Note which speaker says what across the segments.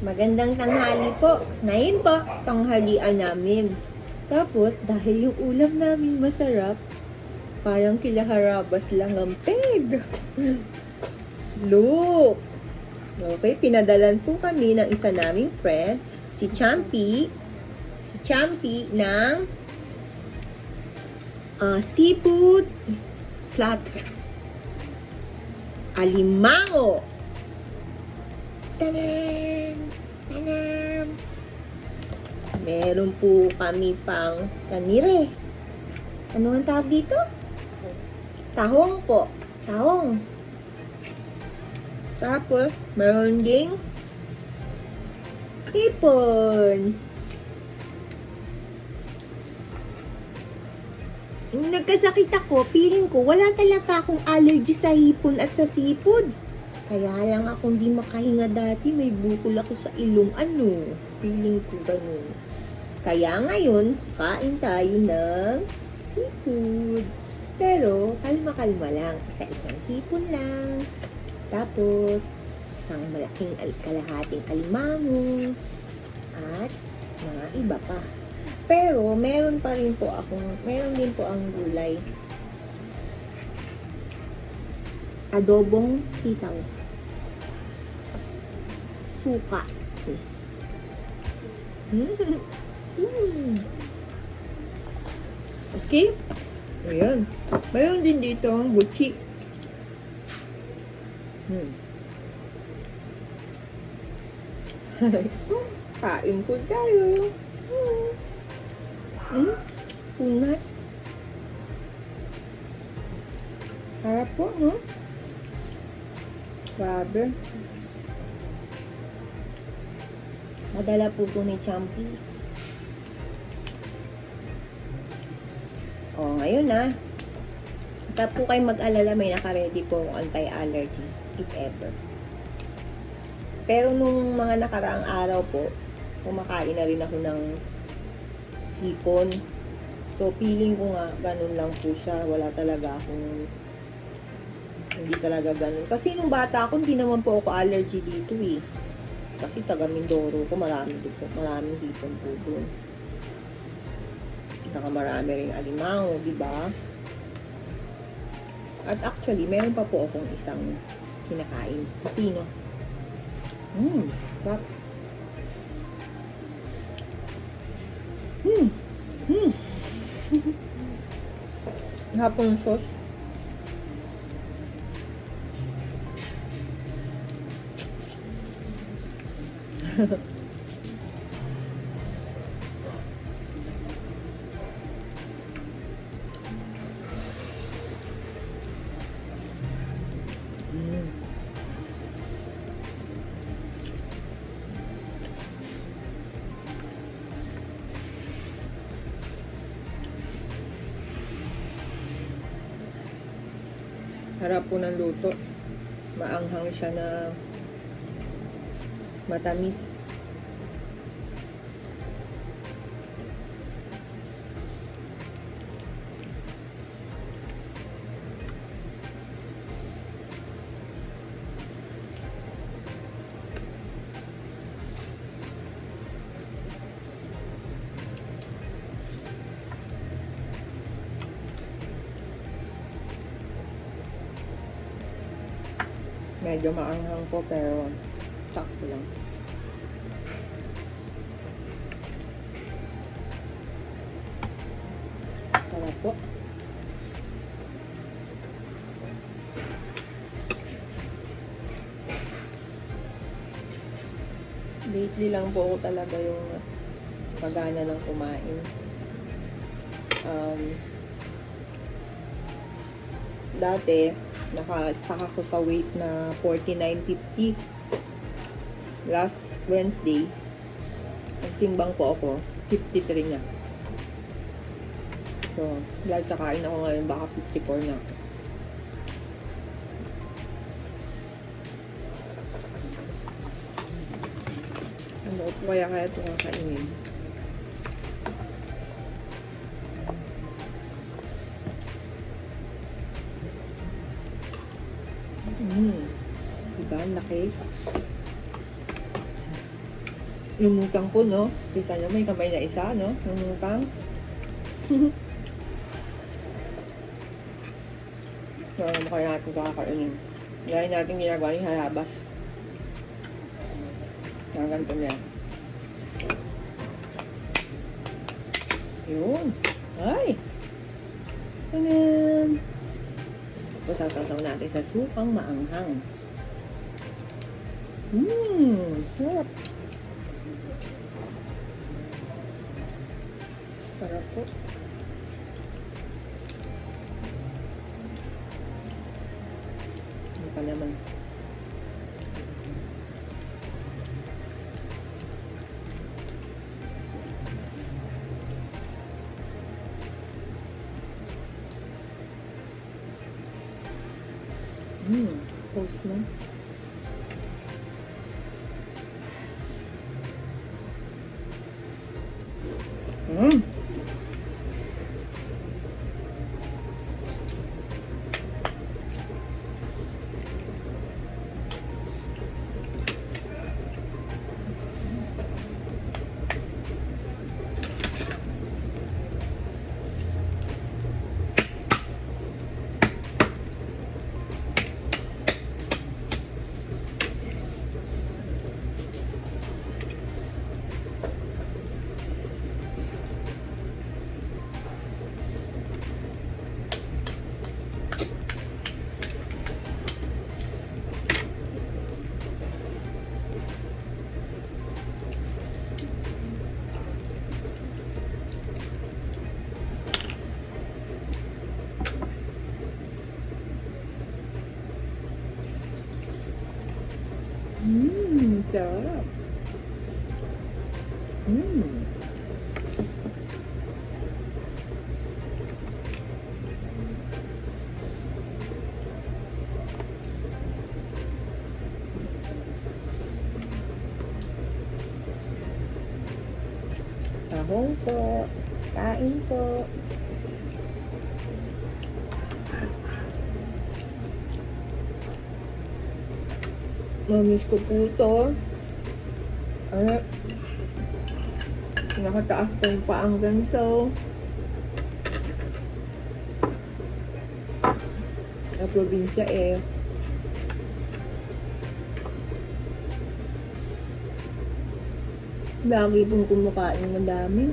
Speaker 1: Magandang tanghali po. Ngayon po, tanghalian namin. Tapos, dahil yung ulam namin masarap, parang kilaharabas lang ang peg. Look! Okay, pinadalan po kami ng isa naming friend, si Champy. Si Champy ng seafood platter. Alimango! Tanan! Tanan! Meron po kami pang kanire. Ano ang tawag dito? Tahong po. Tahong. Tapos, meron ding hipon. Nung nagkasakit ako, feeling ko wala talaga akong allergy sa hipon at sa seafood. Kaya lang ako hindi makahinga dati, may bukol ako sa ilong. Feeling ko ganun. Kaya ngayon, kain tayo ng seafood. Pero, kalma-kalma lang. Isa-isang hipon lang. Tapos, isang malaking kalahating alimango. At mga iba pa. Pero, meron din po ang gulay. Adobong sitaw. Suka. Okay? Ayan. Mayroon din dito ang butchi. Kain ko tayo. Punat. Harap po, no? Grabe. Madala po po ni Champy. Ngayon na. Huwag po kayo mag-alala, may naka-ready po anti-allergy, if ever. Pero nung mga nakaraang araw po, kumakain na rin ako ng hipon. So, feeling ko nga, ganun lang po siya. Wala talaga akong, hindi talaga ganun. Kasi nung bata ako, hindi naman po ako allergy dito eh. Kasi taga Mindoro ko, maraming hipon po doon. Saka marami rin alimango, di ba? At actually, meron pa po akong isang kinakain. Kasino? Sarap. Hapon sauce. Harap po ng luto. Maanghang siya na matamis. Medyo maanghang po pero sakto lang. Sarap po. Lately lang po ako talaga yung pagana ng kumain. Dati, naka-stuck ako sa weight na 49.50. Last Wednesday, nagtimbang po ako, 53 na. So, dahil kakain ako ngayon, baka 54 na ako. Ano po kaya ito kakainin? Diba? Laki. Yung mukbang po, no? Kita nyo, may kamay na isa, no? Yung mukbang. So, ano kaya natin kakainin? Gaya natin ginagawa yung harabas. Ang ganito niya. Yun. Ay! Tanan! Tapos sasasaw natin sa supang maanghang. Sarap. Sarap po. Ano pa naman? Post na. Sarap. Tahong po. Kain po. Mamiss ko po ito. Nakataas ko yung paang ganito. Sa probinsya eh. Lagi pong kumakain madami.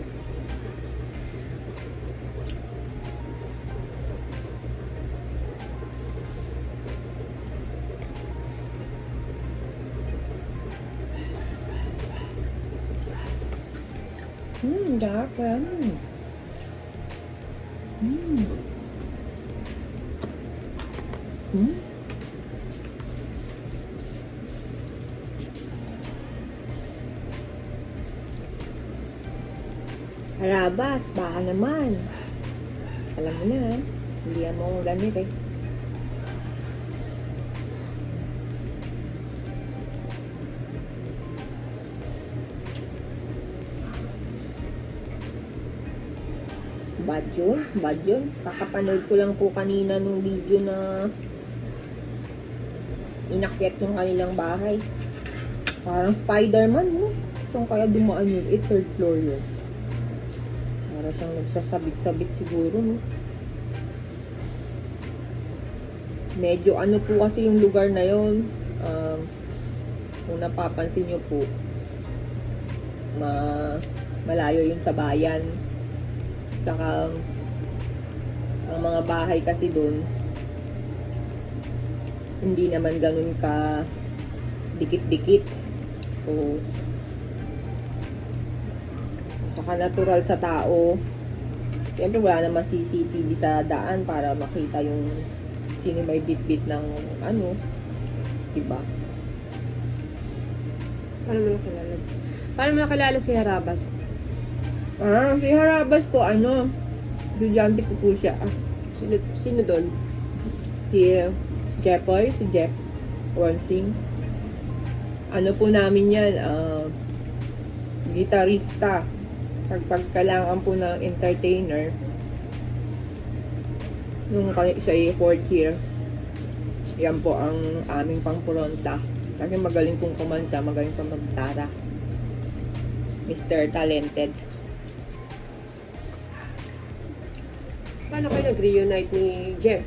Speaker 1: Dagat. Harabas, baka naman. Alam mo na, hindi mo gamit eh. Bad yun. Kakapanood ko lang po kanina nung video na inakyat yung kanilang bahay. Parang Spider-Man, no? Kung kaya dumaan yun, third floor yun. Para siyang nagsasabit-sabit siguro, no? Medyo ano po kasi yung lugar na yun. Kung napapansin nyo po, malayo yun sa bayan. Saka ang mga bahay kasi doon hindi naman ganun ka dikit-dikit. So saka natural sa tao. Siyempre wala naman CCTV sa daan para makita yung sino may bit-bit ng ano, diba?
Speaker 2: Paano mo nakilala si Harabas?
Speaker 1: Si Harabas po, estudyante ko po siya.
Speaker 2: Sino doon?
Speaker 1: Si Jepoy, si Jeff Wansing. Ano po namin yan, gitarista. Pagkailangan po ng entertainer. Nung siya ay 4th year, yan po ang aming pangpuronta. Kasi magaling pong kumanta, magaling pong magtara. Mr. Talented.
Speaker 2: Paano kayo nag-reunite ni Jeff?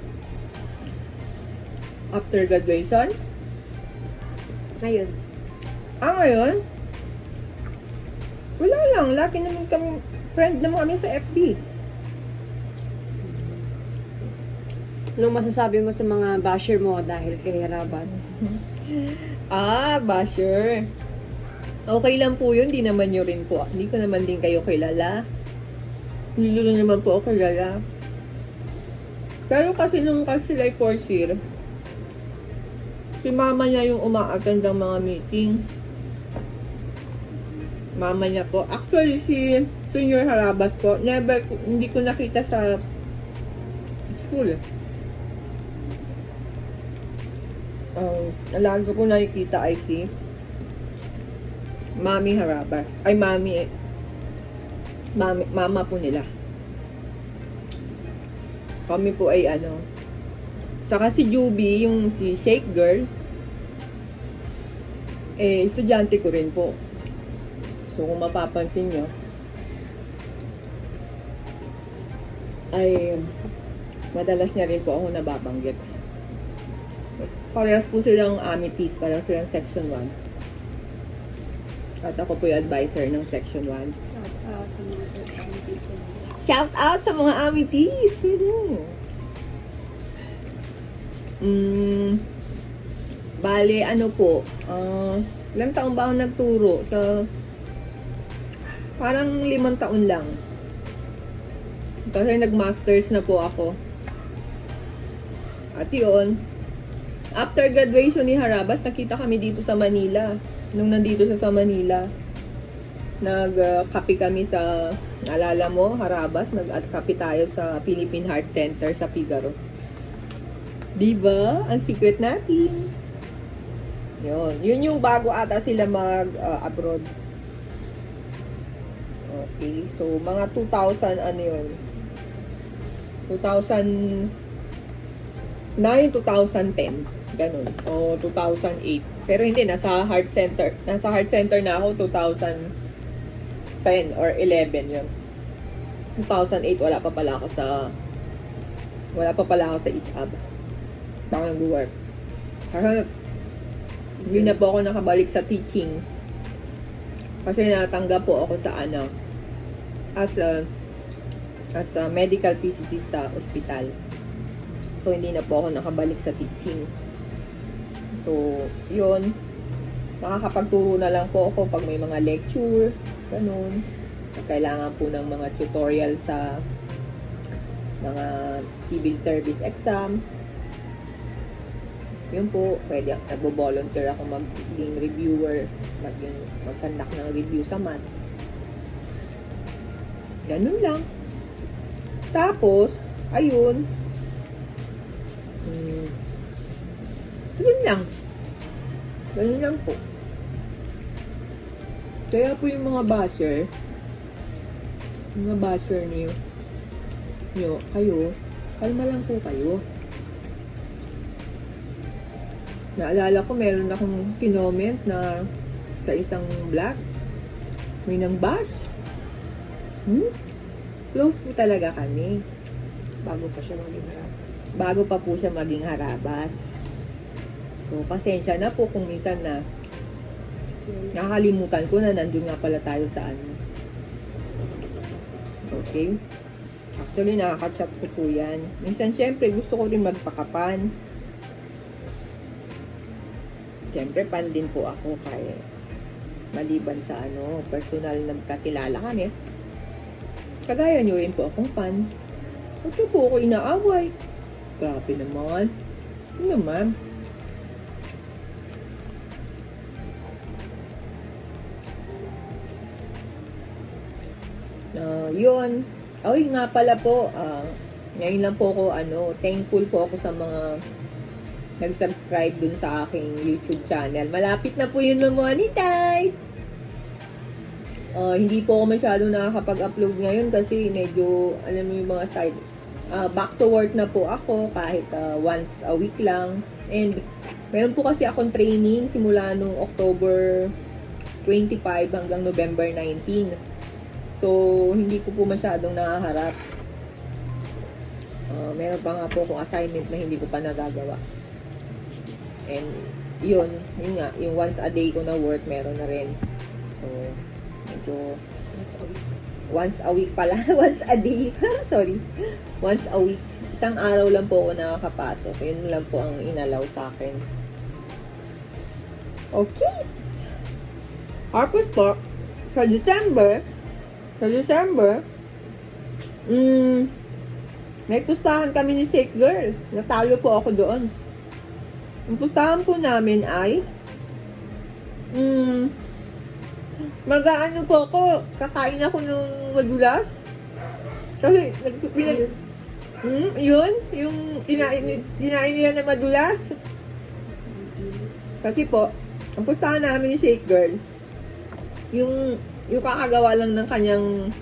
Speaker 1: After graduation?
Speaker 2: Ngayon.
Speaker 1: Ngayon? Wala lang. Laki naman kami, friend naman kami sa FB.
Speaker 2: Anong masasabi mo sa mga basher mo dahil kay Rabas?
Speaker 1: Basher. Okay lang po yun. Di naman nyo rin po. Hindi ko naman din kayo kilala. Hindi nyo naman po ako kilala. Pero kasi nung sila 4th year, si mama niya yung uma-attend ng mga meeting. Mama niya po. Actually, si Senior Harabas po, hindi ko nakita sa school. Lagi ko po nakikita ay si Mami Harabas. Ay, mama po nila. Kami po ay saka si Juby, yung si Shake Girl, estudyante ko rin po. So, kung mapapansin nyo, ay madalas niya rin po ako nababanggit. Parehas po silang amities, parehas silang section 1. At ako po yung advisor ng section 1. Shout out sa mga amities! Bale, ilang taon ba ako nagturo? Parang 5 taon lang. Kasi nag-masters na po ako. At yun, after graduation ni Harabas, nakita kami dito sa Manila. Nung nandito siya sa Manila, nagkape kami sa, naalala mo, Harabas, nag-kape tayo sa Philippine Heart Center sa Figaro. Diba? Ang secret natin. Yun yung bago ata sila mag-abroad. Okay, so mga 2000, 2009, 2010, ganun. O 2008. Pero hindi, nasa heart center na ako, 2010 or 11 yun. 2008, wala pa pala ako sa ISAB. Baka nag-work. Kasi hindi na po ako nakabalik sa teaching. Kasi natanggap po ako sa as a medical PCC sa ospital. So, hindi na po ako nakabalik sa teaching. So, yun. Makakapagturo na lang po ako pag may mga lecture. Ganun. Kailangan po ng mga tutorial sa mga civil service exam. Yun po, pwede nagbo-volunteer ako maging reviewer, mag-conduct ng review sa math. Ganun lang. Tapos, ayun. Yun lang. Ganun lang po. Kaya po yung mga basher niyo, kayo, kalma lang po kayo. Naalala ko, meron akong kinoment na sa isang vlog, may nang bash. Close po talaga kami.
Speaker 2: Bago pa siya maging Harabas.
Speaker 1: Bago pa po siya maging Harabas. So, pasensya na po kung minsan na nakakalimutan ko na nandun nga pala tayo sa Okay? Actually, nakaka-chat ko po yan. Minsan, syempre, gusto ko rin magpakapan. Siyempre, fan din po ako kaya maliban sa personal na kakilala kami. Kagaya nyo rin po akong fan. At po ako inaaway. Grabe naman. Ano naman? Yun. Ay, nga pala po, ngayon lang po ako, thankful po ako sa mga nag-subscribe dun sa aking YouTube channel. Malapit na po yun ma-monetize. Hindi po ako masyadong nakakapag-upload ngayon kasi medyo, alam mo yung mga side. Back to work na po ako kahit once a week lang. And meron po kasi akong training simula nung October
Speaker 3: 25 hanggang November 19. So, hindi ko po masyadong nakaharap. Meron pa nga po akong assignment na hindi ko pa nagagawa. And, yun nga, yung once a day ko na work, meron na rin. So, medyo, once a week pala, once a day, sorry, once a week. Isang araw lang po ako nakakapasok. Yun lang po ang inalaw sa akin. Okay. Harvest po, sa December, may pustahan kami ni Shake Girl. Natalo po ako doon. Ang pustahan po namin ay mag-aano po ako, kakain ako ng madulas. Kasi, yun, yung kinain nila na madulas. Kasi po, ang pustahan namin ni Shake Girl, yung kakagawa lang ng kanyang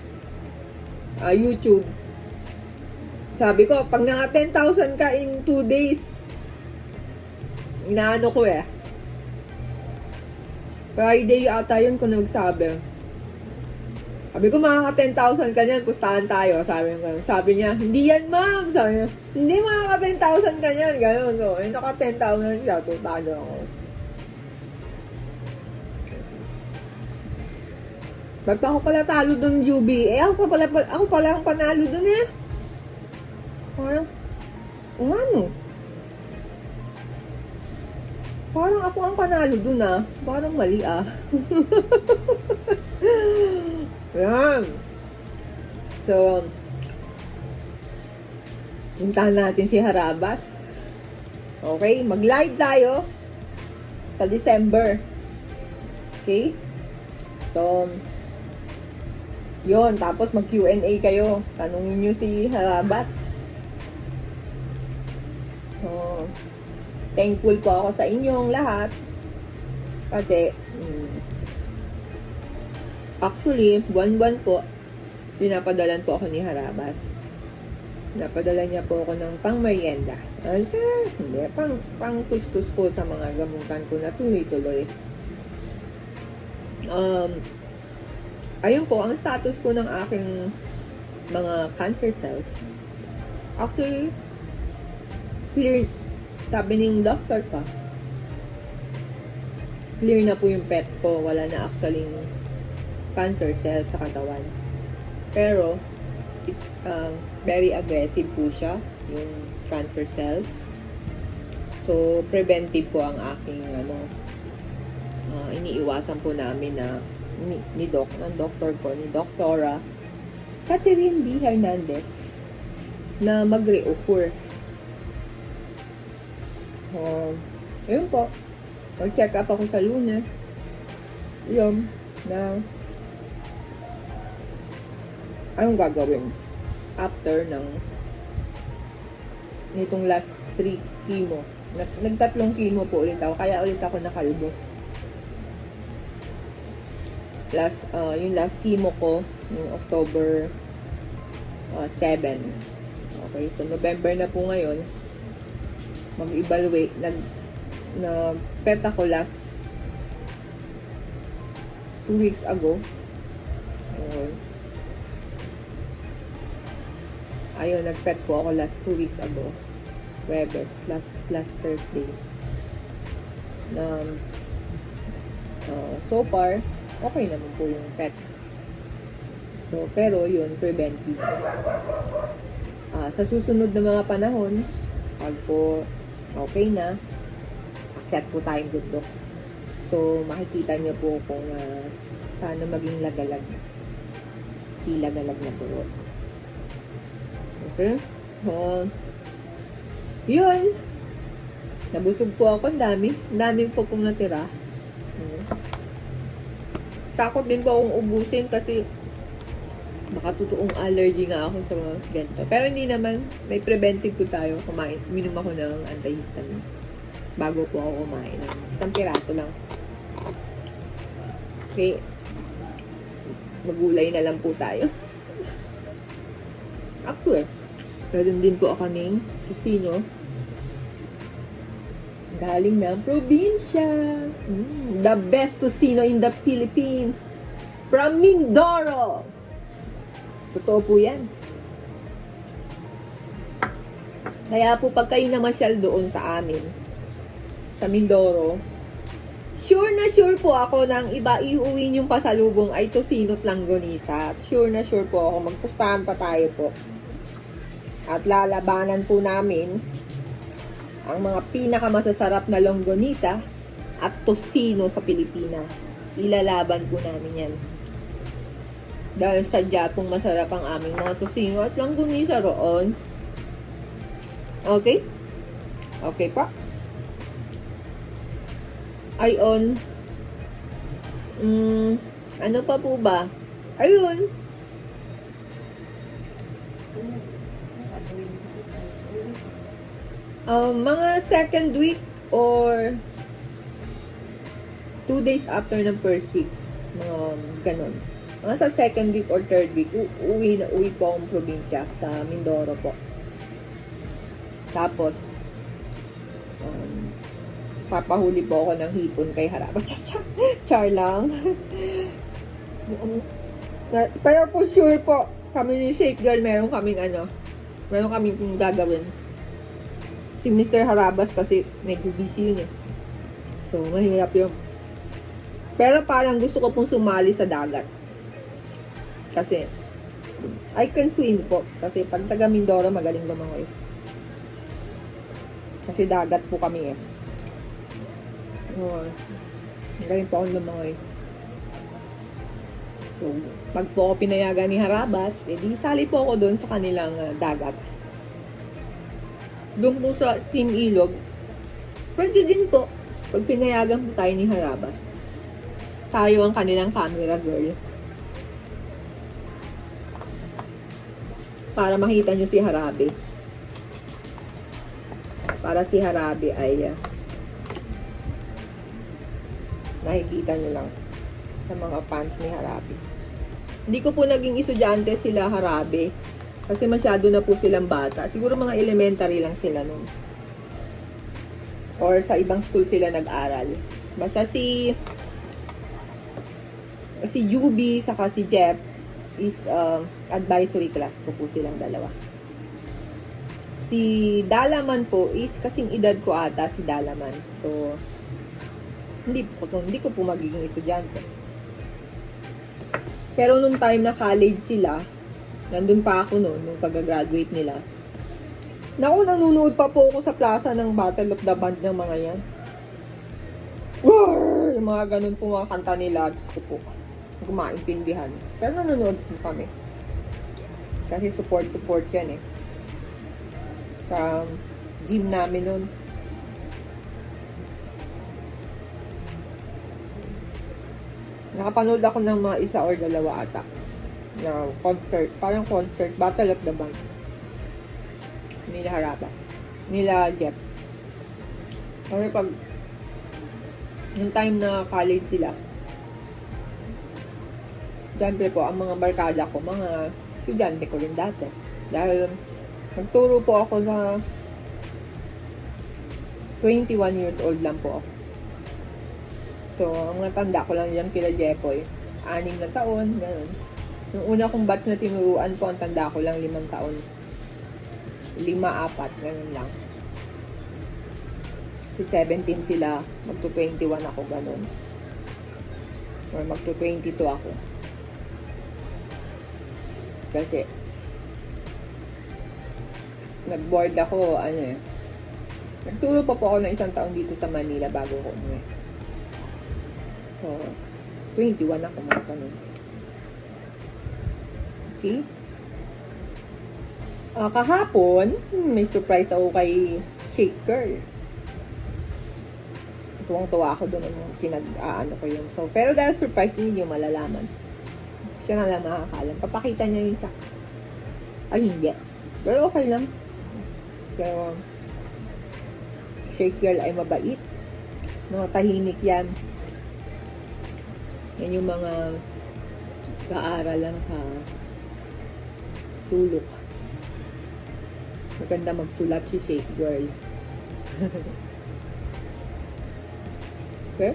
Speaker 3: YouTube. Sabi ko, pag naka 10,000 ka in 2 days, inaano ko eh. Friday ata yun kung nagsabi. Sabi ko, makaka 10,000 ka niyan, pustahan tayo. Sabi niya, hindi yan ma'am. Sabi niya, hindi makaka 10,000 ka niyan. Ganun. So, naka 10,000 siya, tutalo ako. Ba't pa ako pala talo doon, UB? Ako pala ang panalo doon eh. Parang, ano? Parang ako ang panalo doon ah. Parang mali ah. Yan. So, puntahan natin si Harabas. Okay, mag-live tayo sa December. Okay? So, yun, tapos mag Q&A kayo. Tanungin nyo si Harabas. So, thankful po ako sa inyong lahat. Kasi, actually, buwan-buwan po, pinapadalan po ako ni Harabas. Napadala niya po ako ng pang-merienda. Hindi, pang-tustus po sa mga gamutan ko na tuloy-tuloy. Ayun po, ang status po ng aking mga cancer cells. Actually, clear, sabi ng doctor ko, clear na po yung PET ko. Wala na actually cancer cells sa katawan. Pero, it's very aggressive po siya, yung cancer cells. So, preventive po ang aking iniiwasan po namin na ng doktor ko, ni Doktora Catherine B. Hernandez na mag-reoccur. Yun po. Mag-check up ako sa Lunes. Yun. Na anong gagawin after nitong last 3 chemo. Nagtatlong chemo po ulit ako. Kaya ulit ako nakalbo. Yung last chemo ko, yung October 7. Okay, so November na po ngayon. Mag-evaluate. Nag-PET ako last 2 weeks ago. Ayun, nag-PET po ako last 2 weeks ago. Webes, last Thursday. So far, okay naman po yung PET. So, pero yun, preventive. Sa susunod na mga panahon, pag po okay na, akyat po tayong bundok. So, makikita niyo po kung paano maging lagalag. Si lagalagnaguro. Okay? Yun. Nabusog po ako. Ang dami po pong natira. Takot din po akong ubusin kasi baka totoong allergy nga ako sa mga ganito. Pero hindi naman. May preventive po tayo. Minom ako ng antihistamine bago po ako kumain. Isang piraso lang. Okay. Magulay na lang po tayo. Actually, meron din po kaming tusino. Galing ng probinsya. The best tocino in the Philippines. From Mindoro. Totoo po yan. Kaya po pag kayo namasyal doon sa amin, sa Mindoro, sure na sure po ako na ang iba iuwi yung pasalubong ay tocino't langgonisa. At sure na sure po ako, magpustahan pa tayo po. At lalabanan po namin ang mga pinakamasasarap na longganisa at tocino sa Pilipinas. Ilalaban po namin yan. Dahil sadya pong masarap ang aming mga tocino at longganisa roon. Okay? Okay pa? Ayon. Ano pa po ba? Ayun. Mga second week or 2 days after ng first week. Mga ganon. Mga sa second week or third week, uwi po akong probinsya sa Mindoro po. Tapos, papahuli po ako ng hipon kay Harabas. Char lang. Pero po sure po, kami ni Shake Girl, meron kaming gagawin. Si Mr. Harabas kasi medyo busy yun eh. So, mahirap yun. Pero parang gusto ko pong sumali sa dagat. Kasi, I can swim po. Kasi pag taga Mindoro, magaling lumangoy. Kasi dagat po kami eh. Magaling po akong lumangoy. So, pag po ako pinayagan ni Harabas, edi sali po ako doon sa kanilang dagat. Doon po sa Team Ilog, pwede din po, pag pinayagan po tayo ni Harabas, tayo ang kanilang camera girl. Para makita nyo si Harabe. Para si Harabe ay nakikita nyo lang sa mga fans ni Harabe. Hindi ko po naging estudyante sila Harabe. Kasi masyado na po silang bata. Siguro mga elementary lang sila nun. Or sa ibang school sila nag-aral. Basta si Yubi saka si Jeff is advisory class ko po silang dalawa. Si Dalaman po is kasing edad ko ata si Dalaman. So, hindi ko po magiging estudyante. Pero nung time na college sila, nandun pa ako noon, nung pag-graduate nila. Naku, nanonood pa po ako sa plaza ng Battle of the Band ng mga yan. War! Yung mga ganun po mga kanta nila. Gusto po kumaintindihan. Pero nanonood po kami. Kasi support yan eh. Sa gym namin noon. Nakapanood ako ng mga isa or dalawa ata. Na concert, parang concert, Battle of the Band. Nila Haraba. Nila Jeff. Kasi pag yung time na college sila, siyempre po, ang mga barkada ko, mga estudyante ko rin dati. Dahil nagturo po ako sa 21 years old lang po ako. So, ang mga tanda ko lang yan kila Jeffoy. 6 na taon, gano'n. Yung una kong batch na tinuruan po, ang tanda ko lang 5 taon. 5, 4, ganun lang. Si 17 sila, magto-21 ako, ganun. Or magto-22 ako. Kasi, nag-board ako, nagturo pa po ako ng 1 taon dito sa Manila bago ko umuwi. So, 21 ako, mga ganun. Okay. Kahapon, may surprise ako kay Shake Girl. Tuwang-tuwa ako doon nung pinag-aano ko yun. So, pero dahil surprise, hindi nyo malalaman. Siya na lang makakalam. Papakita niya yung check. Ay, hindi. Pero okay lang. Pero, Shake Girl ay mabait. Mga tahimik yan. Yan yung mga kaaral lang sa sulok. Maganda magsulat si Shake Girl. Okay?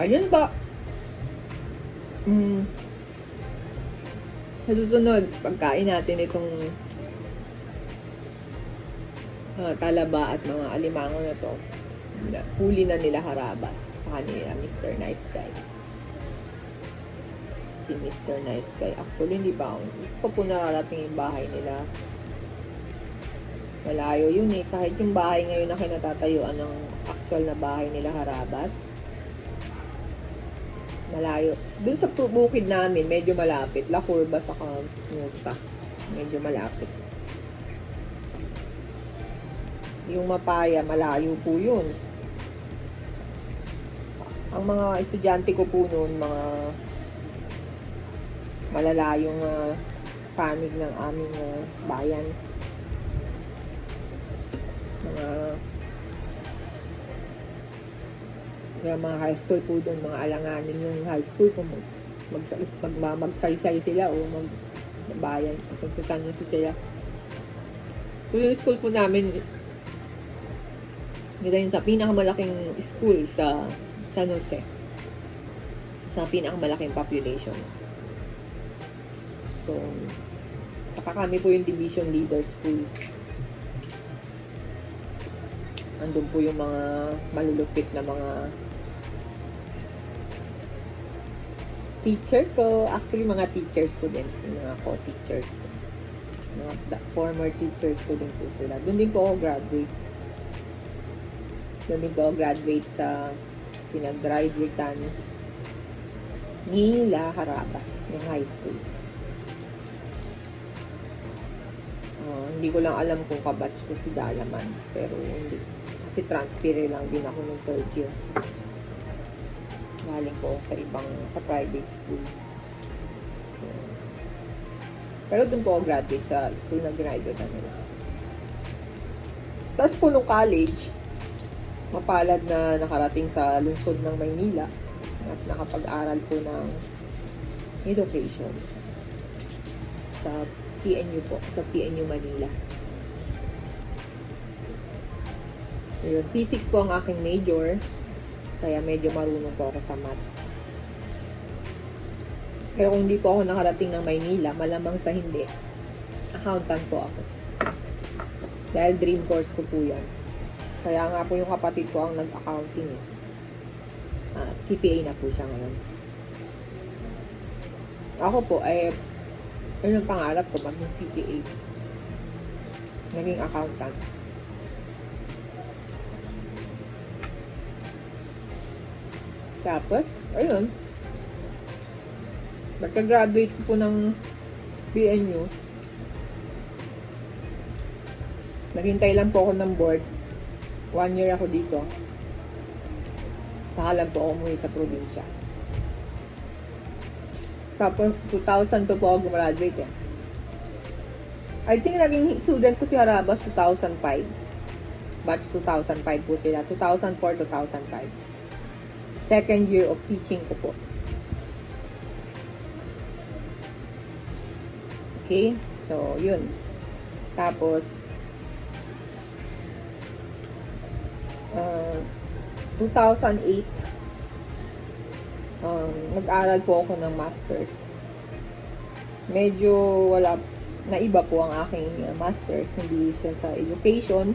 Speaker 3: Ayun ba? Sa susunod, pagkain natin itong talaba at mga alimango na to, huli na nila harabas sa kanila, Mr. Nice Guy. Si Mr. Nice Guy. Actually, hindi pa pa po nararating yung bahay nila. Malayo yun eh. Kahit yung bahay ngayon na kinatatayuan ng actual na bahay nila harabas, malayo. Dun sa bukid namin, medyo malapit. La Curva sa Nuta. Medyo malapit. Yung Mapaya, malayo po yun. Ang mga estudyante ko po noon, mga malalayong panig ng aming bayan. Mga high school po doon, mga alanganin yung high school kung magsaysay sila o magbayan, magsasanyo sila. So yung school po namin, dito yun sa pinakamalaking school sa San Jose, sa pinakamalaking population. So saka kami po yung division leader school. Andun po yung mga malulupit na mga teacher ko. Actually, mga teachers ko din. Yung mga co-teachers ko. Mga former teachers ko din po sila. Doon din po ako graduate. Doon din po ako graduate sa pinag-graduatean nila Harabas ng high school. Hindi ko lang alam kung kabats ko si Dalaman. Pero hindi. Kasi transfer lang din ako ng third year. Galing po sa private school. Pero dun po ako graduate sa school na graduate nila. Tapos po nung college, mapalad na nakarating sa lungsod ng Maynila at nakapag-aral po ng education sa PNU po, sa PNU Manila. Ayun, P6 po ang aking major. Kaya medyo marunong po ako sa math. Pero kung hindi po ako nakarating ng Maynila, malamang sa hindi, accountant po ako. Dahil dream course ko po yan. Kaya nga po yung kapatid ko ang nag-accounting eh. CPA na po siya ngayon. Ako po, yun ang pangarap ko, maging CPA. Naging accountant. Tapos, ayun. Pagka-graduate ko po ng PNU, naghintay lang po ako ng board. 1 year ako dito. Saka lang po ako umuwi sa probinsya. Tapos, 2002 po ako gumraduate eh. I think naging student ko si Harabas 2005. Batch 2005 po sila. 2004-2005. Second year of teaching ko po. Okay? So, yun. Tapos, 2008, nag-aral po ako ng masters. Medyo naiba po ang aking masters. Hindi siya sa education.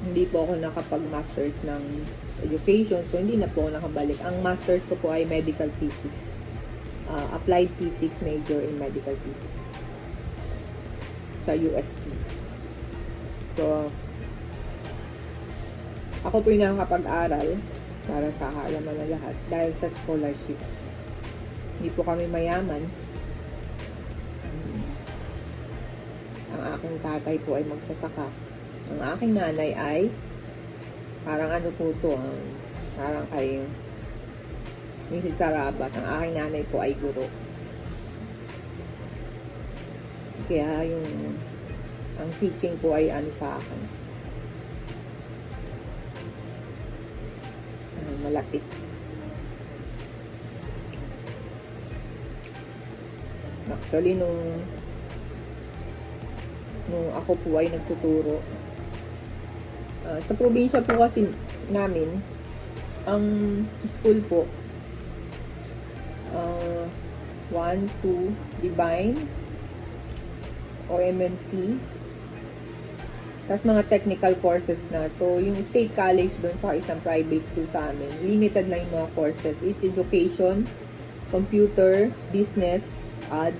Speaker 3: Hindi po ako nakapag-masters ng education, so hindi na po ako nakabalik. Ang masters ko po ay medical physics. Applied physics major in medical physics sa UST. So, ako po yung nakakapag-aral para sa kaalaman na lahat dahil sa scholarship. Hindi po kami mayaman. Ang aking tatay po ay magsasaka. Ang aking nanay ay parang ano po to, parang kay Mrs. Sarabas. Ang aking nanay po ay guro. Kaya ang teaching po ay ano sa akin, malapit. Actually, nung nung ako po ay nagtuturo. Sa probinsya po kasi namin, ang school po, 1, 2, Divine, OMNC, tapos mga technical courses na. So, yung state college doon sa isang private school sa amin, limited lang yung mga courses. It's education, computer, business, ad.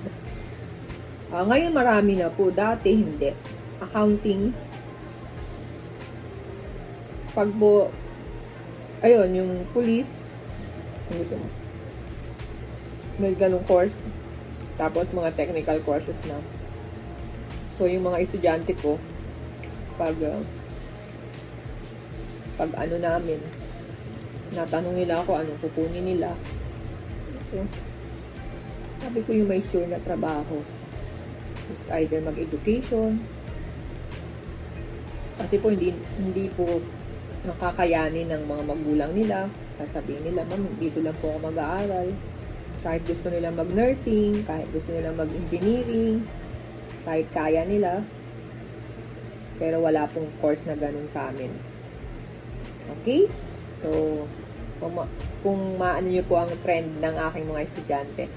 Speaker 3: Ngayon marami na po. Dati hindi. Accounting. Ayun, yung police. Yung gusto mo. May ganong course. Tapos mga technical courses na. So, yung mga estudyante ko, pag ano namin, natanong nila ako anong kukunin nila. So, sabi ko yung may sure na trabaho. It's either mag-education, kasi po hindi po nakakayanin ng mga magulang nila. Sasabihin nila, ma'am, dito lang po ako mag-aaral. Kahit gusto nila mag-nursing, kahit gusto nila mag-engineering, kahit kaya nila, pero wala pong course na ganun sa amin. Okay? So, kung maano nyo po ang trend ng aking mga estudyante,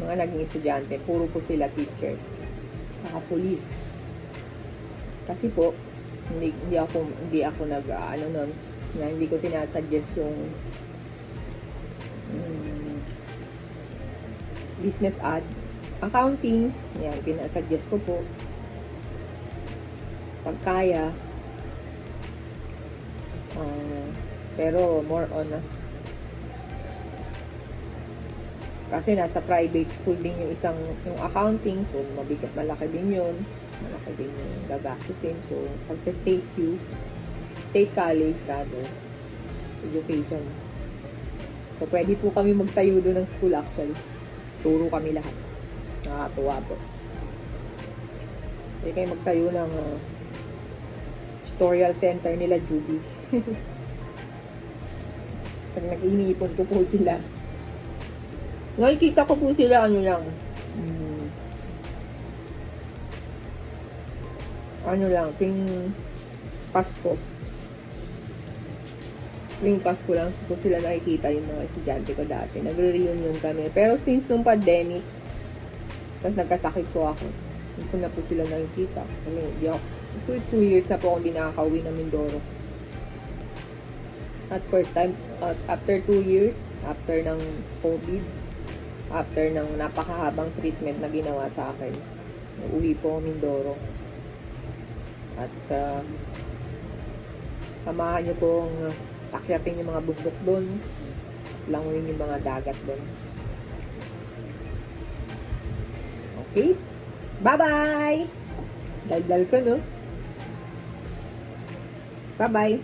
Speaker 3: mga naging estudyante, puro po sila teachers, saka police. Kasi po, hindi ako hindi ko sinasuggest yung business ad, accounting, yan, pinasuggest ko po. Pagkaya, pero more on kasi nasa private school din yung accounting, so malaki din yung gagastusin. So pag sa state college rather, education, so pwede po kami magtayo doon ng school. Actually, turo kami lahat. Nakakatuwa po. Pwede kayo magtayo ng tutorial center nila, Juby. Pag nag-iniipon ko po sila, nakikita ko po sila tuwing Pasko lang po sila nakikita yung mga estudyante ko dati. Nagre-reunion kami. Pero since nung pandemic, tapos nagkasakit po ako, hindi ko na po sila nakikita. So, 2 years na po akong di nakakauwi ng Mindoro. At first time, after 2 years, after ng COVID, after ng napakahabang treatment na ginawa sa akin, nauwi po ako Mindoro. At samahan niyo pong akyatin yung mga bundok doon, languin yung mga dagat doon. Okay? Bye-bye! Daldal ko, no? Bye-bye!